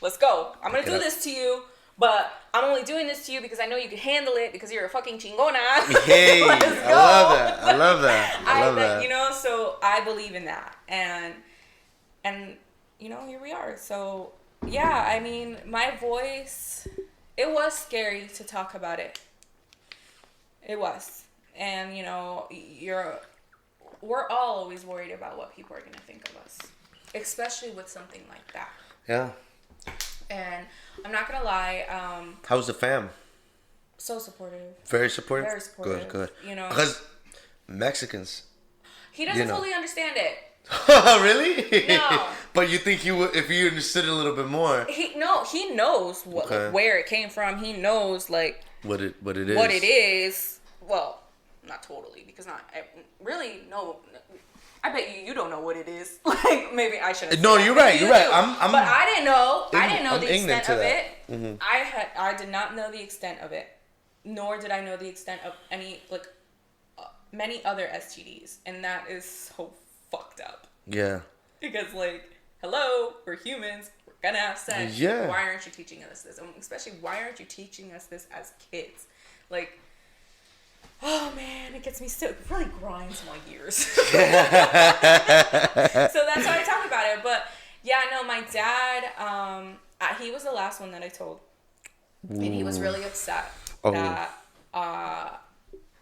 let's go. I'm going to do this to you, but I'm only doing this to you because I know you can handle it because you're a fucking chingona. Hey, I love that. You know, so I believe in that. And you know, here we are. So, yeah, I mean, my voice, it was scary to talk about it. It was. And, you know, we're all always worried about what people are going to think of us, especially with something like that. Yeah. And I'm not going to lie. How's the fam? So supportive. Very supportive? Very supportive. Good. You know, because Mexicans. He doesn't fully understand it. Really? No. But you think you would, if you understood it a little bit more? He knows where it came from. He knows like what it is. What it is. Well, not totally because I bet you don't know what it is. Like maybe I shouldn't. No, you're right. You're right. But I didn't know. I didn't know the extent of it. Mm-hmm. I did not know the extent of it, nor did I know the extent of any many other STDs, and that is so fucked up. Yeah. Because hello, we're humans. We're gonna have sex. Yeah. Why aren't you teaching us this? And especially, why aren't you teaching us this as kids? Oh man, it really grinds my gears. So that's why I talk about it. But yeah, no, my dad, he was the last one that I told. Ooh. And he was really upset that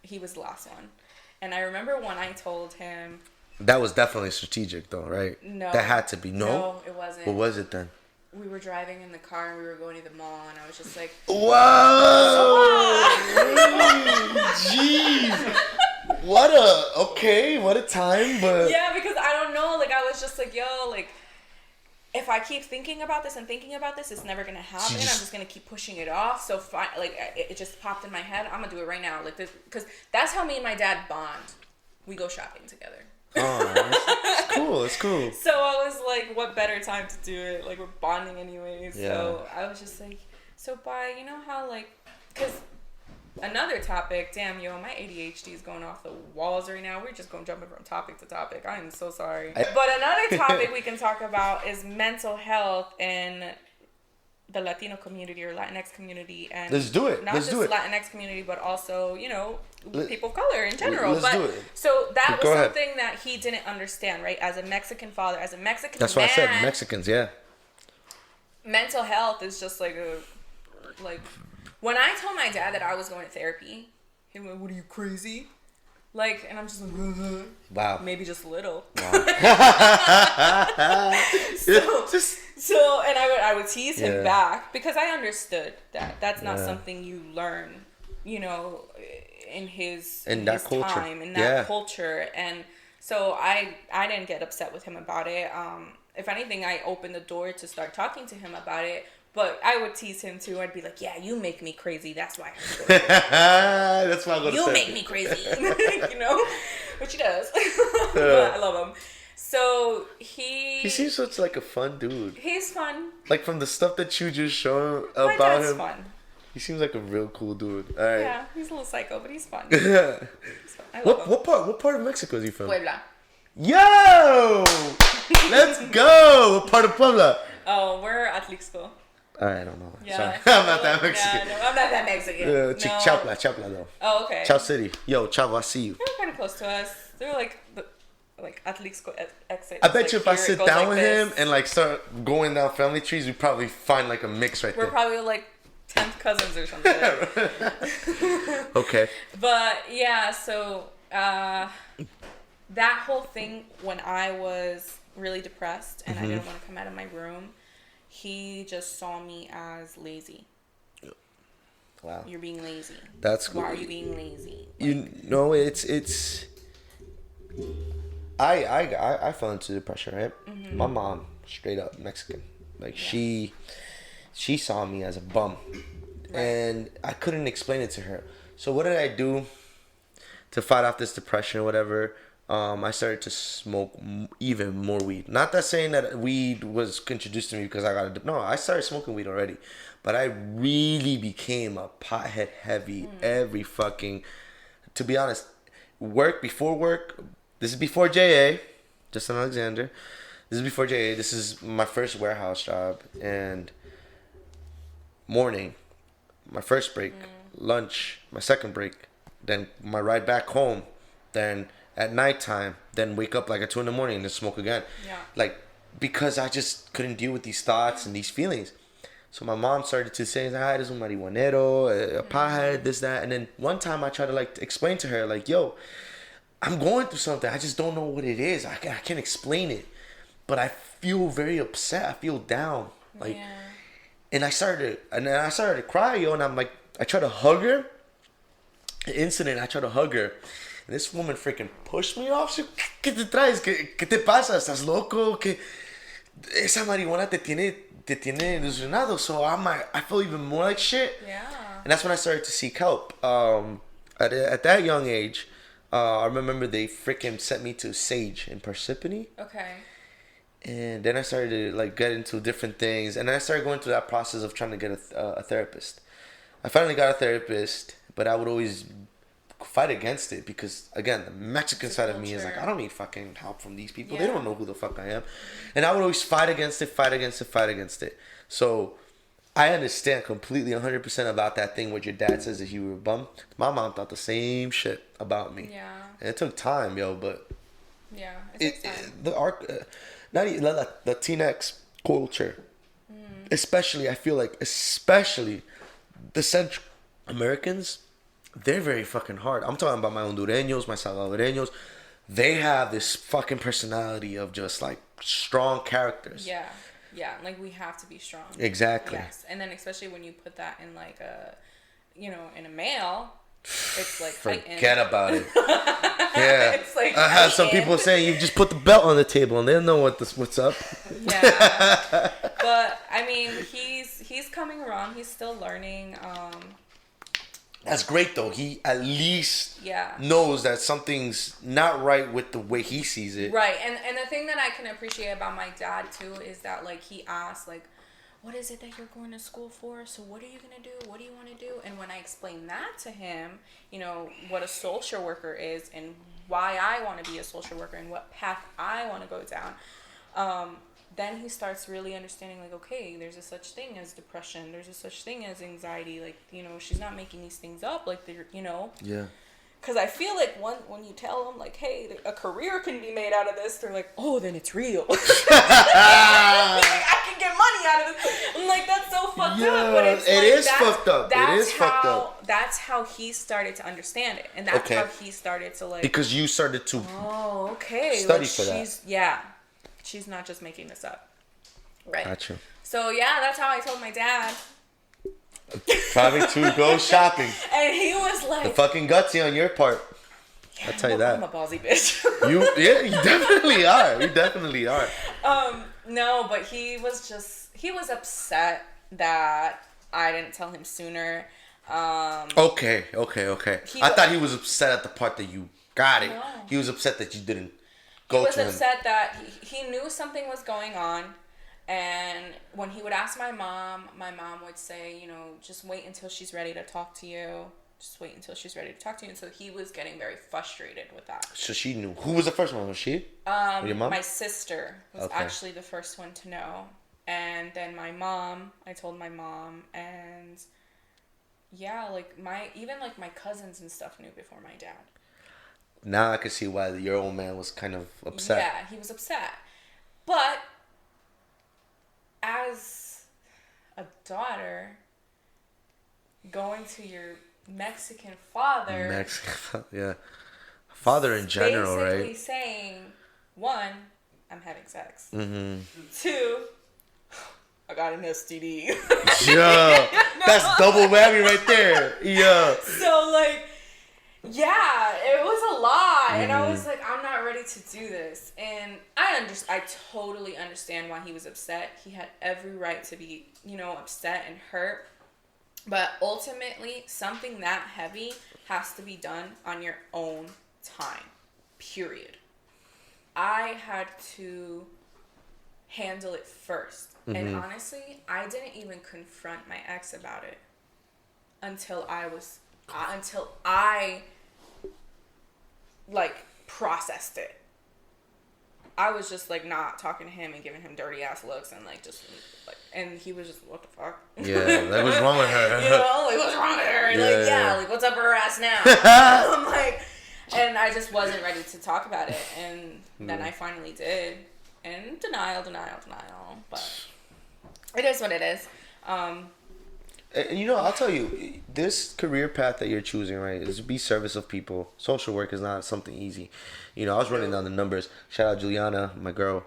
he was the last one. And I remember when I told him. That was definitely strategic though, right? No. That had to be. No, it wasn't. What was it then? We were driving in the car and we were going to the mall and I was just like, whoa! Jeez! What a time, but... Yeah, because I don't know, I was just like, yo, if I keep thinking about this, it's never gonna happen. I'm just gonna keep pushing it off. So, it just popped in my head. I'm gonna do it right now, because that's how me and my dad bond. We go shopping together. Oh, it's cool. So I was like, what better time to do it? We're bonding anyways. Yeah. So I was just like, so bye. You know how because another topic. Damn, yo, my ADHD is going off the walls right now. We're just going jumping from topic to topic. I am so sorry. But another topic we can talk about is mental health in the Latino community or Latinx community, and let's do it. Not just Latinx community, but also people of color in general. Let's do it. So that was something that he didn't understand, right? As a Mexican father, as a Mexican That's man, why I said Mexicans, yeah. Mental health is just when I told my dad that I was going to therapy, he went, "What are you, crazy?" And I'm just like, wow. Maybe just a little. Wow. So, and I would tease him back because I understood that that's not something you learn, in his culture. time, in that culture. And so I didn't get upset with him about it. If anything, I opened the door to start talking to him about it. But I would tease him too. I'd be like, "Yeah, you make me crazy. That's why I'm going." That's why I'm going to. You make me crazy, which he does. But I love him. So he seems such a fun dude. He's fun. From the stuff that you just showed about my dad's him. Fun. He seems like a real cool dude. All right. Yeah, he's a little psycho, but he's fun. He's fun. I love him. What part of Mexico is he from? Puebla. Yo, let's go. What part of Puebla? Oh, we're Atlixco. I don't know. Yeah. Sorry. I'm not that Mexican. No, I'm not that Mexican. Chapla though. Oh, okay. Chow City. Yo, Chavo, I see you. They're kind of close to us. They're Atlixco exit. I bet you if I sit down with him and start going down family trees, we probably find a mix right there. We're probably 10th cousins or something. Okay. But yeah, so that whole thing when I was really depressed and I didn't want to come out of my room, he just saw me as lazy. Wow. You're being lazy. That's cool. Why are you being lazy? It's I fell into depression, right? Mm-hmm. My mom, straight up Mexican. She saw me as a bum. Right. And I couldn't explain it to her. So what did I do to fight off this depression or whatever? I started to smoke even more weed. Not that saying that weed was introduced to me because I got no, I started smoking weed already. But I really became a pothead heavy every fucking, to be honest, before work, this is before JA, Justin Alexander. This is before JA. This is my first warehouse job. And morning, my first break, lunch, my second break, then my ride back home, then at nighttime, then wake up like at 2 in the morning and then smoke again. Yeah. Like, because I just couldn't deal with these thoughts and these feelings. So my mom started to say, "Hi, this is un marihuanero, a pothead, this, that." And then one time I tried to like explain to her, like, "Yo, I'm going through something. I just don't know what it is. I can't explain it. But I feel very upset. I feel down." Like, yeah. And I started to cry, yo. And I'm like, I tried to hug her. An incident, I tried to hug her. And this woman freaking pushed me off. She, ¿qué te traes? ¿Qué te pasa? ¿Estás loco? ¿Qué? Esa marihuana te tiene ilusionado. So I feel even more like shit. Yeah. And that's when I started to seek help. At that young age, I remember they freaking sent me to Sage in Parsippany. Okay. And then I started to like get into different things. And then I started going through that process of trying to get a therapist. I finally got a therapist, but I would always fight against it because, again, the Mexican side of me is like, I don't need fucking help from these people. Yeah. They don't know who the fuck I am. And I would always fight against it. So I understand completely 100% about that thing where your dad says that you were a bum. My mom thought the same shit about me. Yeah. And it took time, yo, but Yeah. It takes time. the Latinx culture, especially, I feel like, the Central Americans, they're very fucking hard. I'm talking about my Hondureños, my Salvadoreños. They have this fucking personality of just like strong characters. Yeah. Yeah. Like, we have to be strong. Exactly. Yes. And then especially when you put that in like in a male, it's like forget about it. Yeah. It's like I have some people saying you just put the belt on the table and they don't know what's up. Yeah. But I mean, he's coming around. He's still learning. That's great though. He at least knows that something's not right with the way he sees it. Right. And the thing that I can appreciate about my dad too is that like he asks like, what is it that you're going to school for? So what are you going to do? What do you want to do? And when I explain that to him, what a social worker is and why I want to be a social worker and what path I want to go down, then he starts really understanding like, okay, there's a such thing as depression. There's a such thing as anxiety. Like, she's not making these things up. Like, Yeah. Because I feel like when you tell them, like, hey, a career can be made out of this, they're like, oh, then it's real. Like, I can get money out of this. I'm like, that's so fucked up. But it's fucked up. It is fucked up. That's how he started to understand it. And that's how he started to, like... Because you started to study for that. Yeah. She's not just making this up. Right. Gotcha. So, yeah, that's how I told my dad. Probably to go shopping. And he was like... The fucking gutsy on your part. Yeah, I'll tell you that. I'm a ballsy bitch. You definitely are. You definitely are. No, but he was upset that I didn't tell him sooner. Okay. I thought he was upset at the part that you got it. No. He was upset that you didn't go to him. He was upset that he knew something was going on. And when he would ask my mom would say, just wait until she's ready to talk to you. Just wait until she's ready to talk to you. And so he was getting very frustrated with that. So she knew. Who was the first one? Was she? Or your mom? My sister was actually the first one to know. And then my mom, I told my mom. And yeah, like my cousins and stuff knew before my dad. Now I can see why your old man was kind of upset. Yeah, he was upset. But as a daughter, going to your Mexican father... yeah. Father in general, right? Basically saying, 1, I'm having sex. Mm-hmm. 2, I got an STD. Yeah. That's double whammy right there. Yeah. So, like... Yeah, it was a lot, and I was like, I'm not ready to do this, and I totally understand why he was upset. He had every right to be, upset and hurt, but ultimately, something that heavy has to be done on your own time, period. I had to handle it first. Mm-hmm. And honestly, I didn't even confront my ex about it until I like processed it. I was just like not talking to him and giving him dirty ass looks and like just like, and he was just, what the fuck? Yeah, like what's wrong with her? You know, like what's wrong with her? And like, yeah, like what's up her ass now? I'm like, and I just wasn't ready to talk about it, and then I finally did. And denial, but it is what it is. And you know, I'll tell you, this career path that you're choosing, right, is to be service of people. Social work is not something easy. You know, I was running down the numbers. Shout out Juliana, my girl.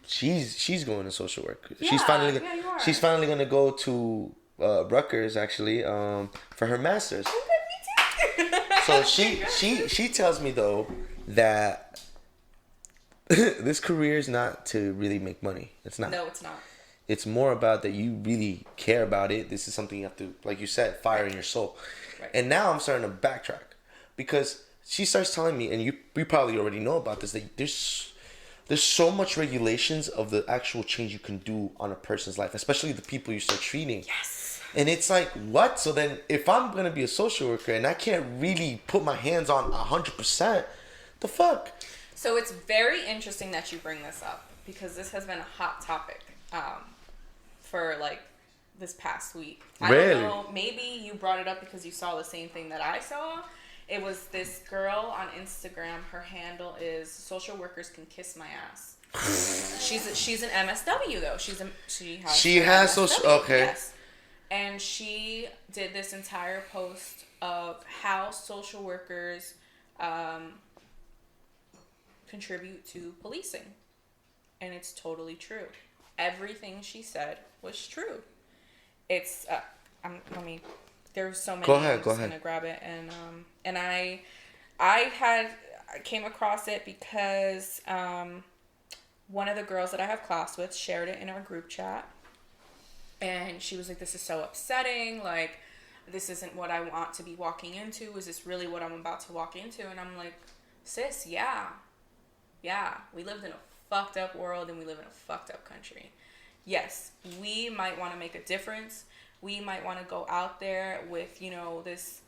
She's going to social work. Yeah, she's finally gonna go to Rutgers actually for her master's. So she tells me though that this career is not to really make money. It's not. No, it's not. It's more about that you really care about it. This is something you have to, like you said, fire in your soul. Right. And now I'm starting to backtrack because she starts telling me, and you probably already know about this, that there's so much regulations of the actual change you can do on a person's life, especially the people you start treating. Yes. And it's like, what? So then if I'm going to be a social worker and I can't really put my hands on 100%, the fuck? So it's very interesting that you bring this up because this has been a hot topic. For like this past week. I don't know, maybe you brought it up because you saw the same thing that I saw. It was this girl on Instagram. Her handle is social workers can kiss my ass. she's an MSW though. She has social. Okay. Yes. And she did this entire post of how social workers contribute to policing, and it's totally true. Everything she said was true. It's there's so many. Go ahead. I'm just gonna grab it, and I came across it because one of the girls that I have class with shared it in our group chat, and she was like, "This is so upsetting. Like, this isn't what I want to be walking into. Is this really what I'm about to walk into?" And I'm like, "Sis, yeah, we lived in a fucked up world and we live in a fucked up country. Yes, we might want to make a difference. We might want to go out there with, you know, this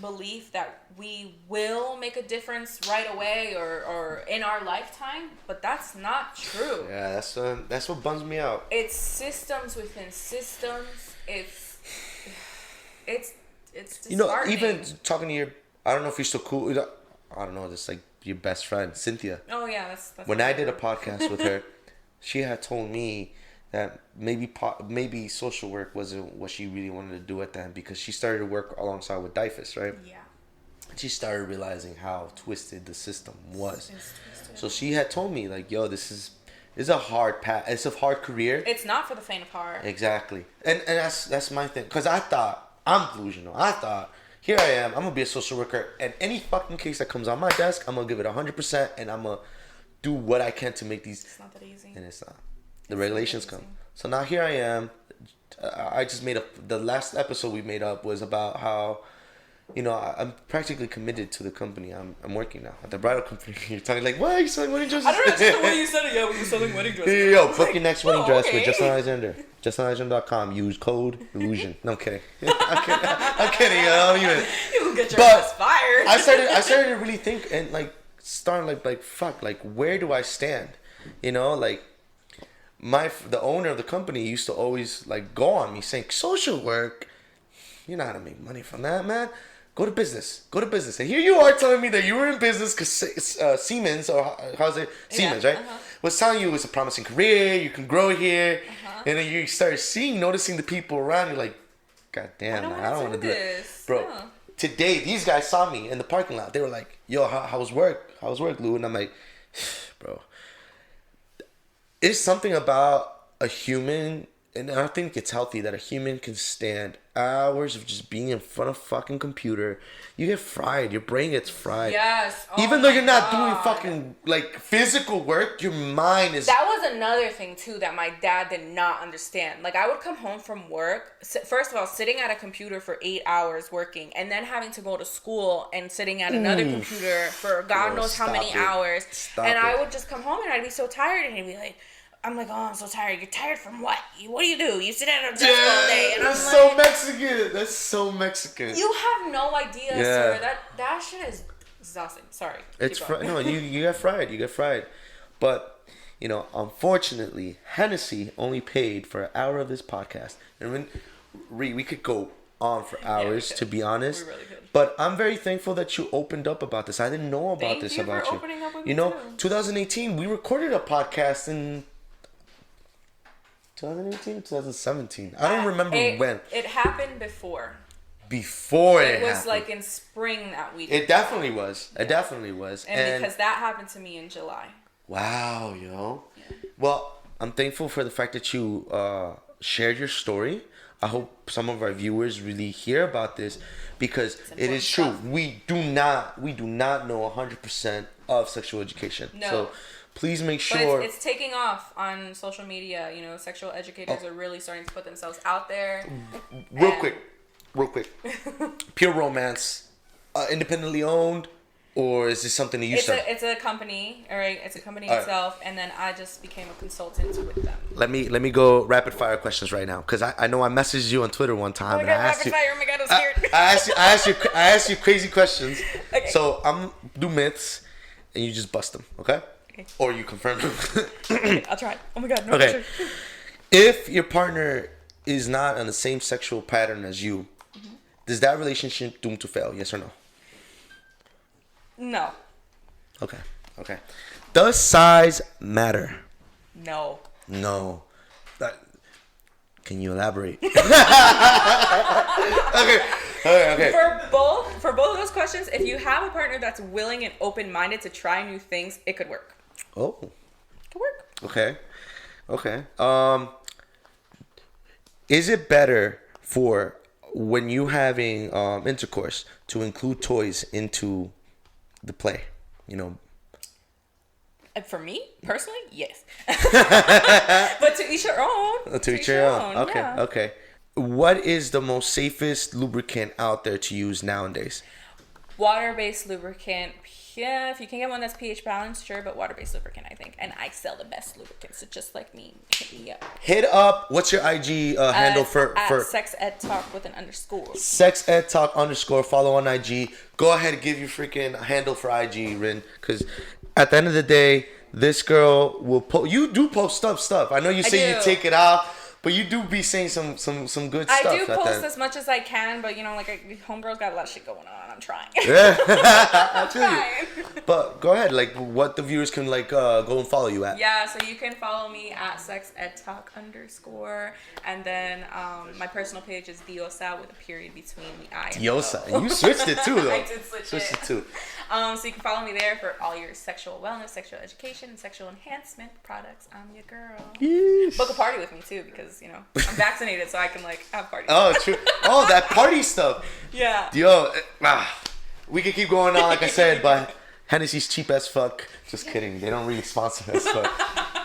belief that we will make a difference right away or in our lifetime, but that's not true. Yeah, that's what bums me out. It's systems within systems. It's disheartening. You know, even talking to your, I don't know if you're still cool. I don't know, this like your best friend, Cynthia. Oh, yeah. That's when I did a podcast with her, she had told me that maybe social work wasn't what she really wanted to do at the end because she started to work alongside with DIFUS, right? Yeah. She started realizing how twisted the system was. So she had told me, like, yo, this is a hard path. It's a hard career. It's not for the faint of heart. Exactly. And that's my thing. Because I thought, I'm delusional. I thought, here I am, I'm going to be a social worker, and any fucking case that comes on my desk, I'm going to give it 100%, and I'm going to do what I can to make these... It's not that easy. And it's not. The regulations come. So now here I am. I just made up... The last episode we made up was about how, you know, I'm practically committed to the company. I'm working now at the bridal company. You're talking like, what? Are you selling wedding dresses? I don't know, just the way you said it. Yeah, we were selling wedding dresses. Yo, book your next wedding dress with Justin Alexander. JustinAlexander.com. Use code iLujion. No, I'm kidding. I'm kidding. You will get your ass fired. I started to really think and like starting like fuck, like where do I stand? You know, like the owner of the company used to always like go on me saying, social work, you're not gonna make money from that, man. Go to business. And here you are telling me that you were in business because Siemens, or how's it? Siemens, right? Uh-huh. Was telling you it was a promising career, you can grow here. Uh-huh. And then you start noticing the people around you like, God damn, I don't want to do this. Bro, today, these guys saw me in the parking lot. They were like, yo, how was work? How was work, Lou? And I'm like, bro, it's something about a human, and I think it's healthy that a human can stand hours of just being in front of a fucking computer. You get fried. Your brain gets fried. Yes. Even though you're not doing fucking like physical work, your mind is... That was another thing too that my dad did not understand. Like I would come home from work, first of all, sitting at a computer for 8 hours working, and then having to go to school and sitting at another computer for God knows how many hours. And I would just come home and I'd be so tired, and he'd be like, I'm like, oh, I'm so tired. You're tired from what? What do? You sit at a desk all day. And that's I'm so like, Mexican. That's so Mexican. You have no idea, sir. That shit is exhausting. Sorry. It's no, you get fried. You get fried. But, unfortunately, Hennessy only paid for an hour of this podcast. And when we could go on for hours, to be honest. We really could. But I'm very thankful that you opened up about this. I didn't know about this about you. Opening up with me too. 2018, we recorded a podcast in 2018, 2017. I don't remember when. It happened before. It was happened. Like in spring that week. It definitely was. It definitely was. And because that happened to me in July. Wow, yo. Yeah. Well, I'm thankful for the fact that you shared your story. I hope some of our viewers really hear about this because it is true. Stuff. We do not know 100% of sexual education. No. So please make sure. But it's taking off on social media. Sexual educators are really starting to put themselves out there. Real quick. Pure Romance, independently owned. Or is this something that you started? It's a company, all right? It's a company itself, and then I just became a consultant with them. Let me go rapid fire questions right now, because I know I messaged you on Twitter one time. Oh my God, rapid fire! Oh my God, I'm scared. I asked you crazy questions. Okay. So I'm do myths, and you just bust them, okay? Or you confirm them. Okay, I'll try. Oh my God, no. Okay. Sure. If your partner is not on the same sexual pattern as you, does that relationship doomed to fail? Yes or no? No. Okay. Does size matter? No. Can you elaborate? Okay. For both of those questions, if you have a partner that's willing and open-minded to try new things, it could work. Oh. It could work. Okay. Is it better for when you having intercourse to include toys into the play, For me personally, yes. But to each your own. To each your own. Okay. What is the most safest lubricant out there to use nowadays? Water-based lubricant. Yeah, if you can get one that's pH balanced, sure, but water-based lubricant, I think. And I sell the best lubricants, so just like me, hit me up. Hit up. What's your IG handle for Sex Ed Talk with an underscore. Sex Ed Talk _ follow on IG. Go ahead and give your freaking handle for IG, Rin, because at the end of the day, this girl will post. You do post stuff. I know you say you take it off. But you do be saying some good stuff. I do post as much as I can, but homegirl's got a lot of shit going on. I'm trying. Yeah, I feel you. But go ahead, what the viewers can go and follow you at. Yeah, so you can follow me at Sex Ed Talk _ and then my personal page is Diosa with a period between the I and Diosa, the O. You switched it too, though. I did switch it too. So you can follow me there for all your sexual wellness, sexual education, and sexual enhancement products. I'm your girl. Yes. Book a party with me too, because I'm vaccinated, so I can have parties. Oh, true. Oh, that party stuff. Yeah. Yo, we could keep going on, like I said, but Hennessy's cheap as fuck. Just kidding. They don't really sponsor us. But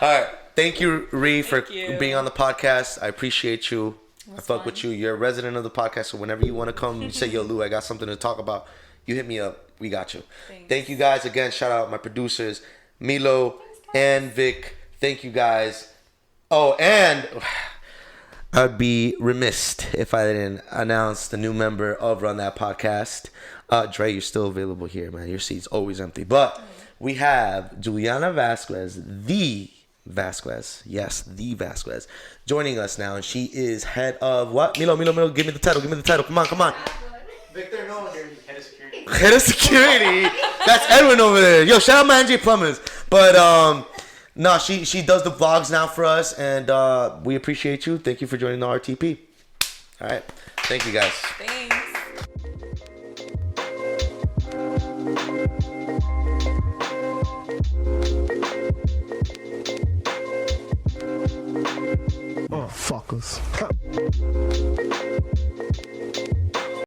all right. Thank you, Ree, for being on the podcast. I appreciate you. I fuck with you. You're a resident of the podcast, so whenever you want to come, you say, yo, Lou, I got something to talk about. You hit me up. We got you. Thanks. Thank you guys again. Shout out my producers, Milo and Vic. Thank you guys. Oh, and I'd be remiss if I didn't announce the new member of Run That Podcast. Dre, you're still available here, man. Your seat's always empty. But we have Juliana Vasquez, the Vasquez, joining us now. And she is head of what? Milo, give me the title. Come on. Victor, no, head of security. Head of security? That's Edwin over there. Yo, shout out my NJ Plumbers. But, no, she does the vlogs now for us, and we appreciate you. Thank you for joining the RTP. All right. Thank you, guys.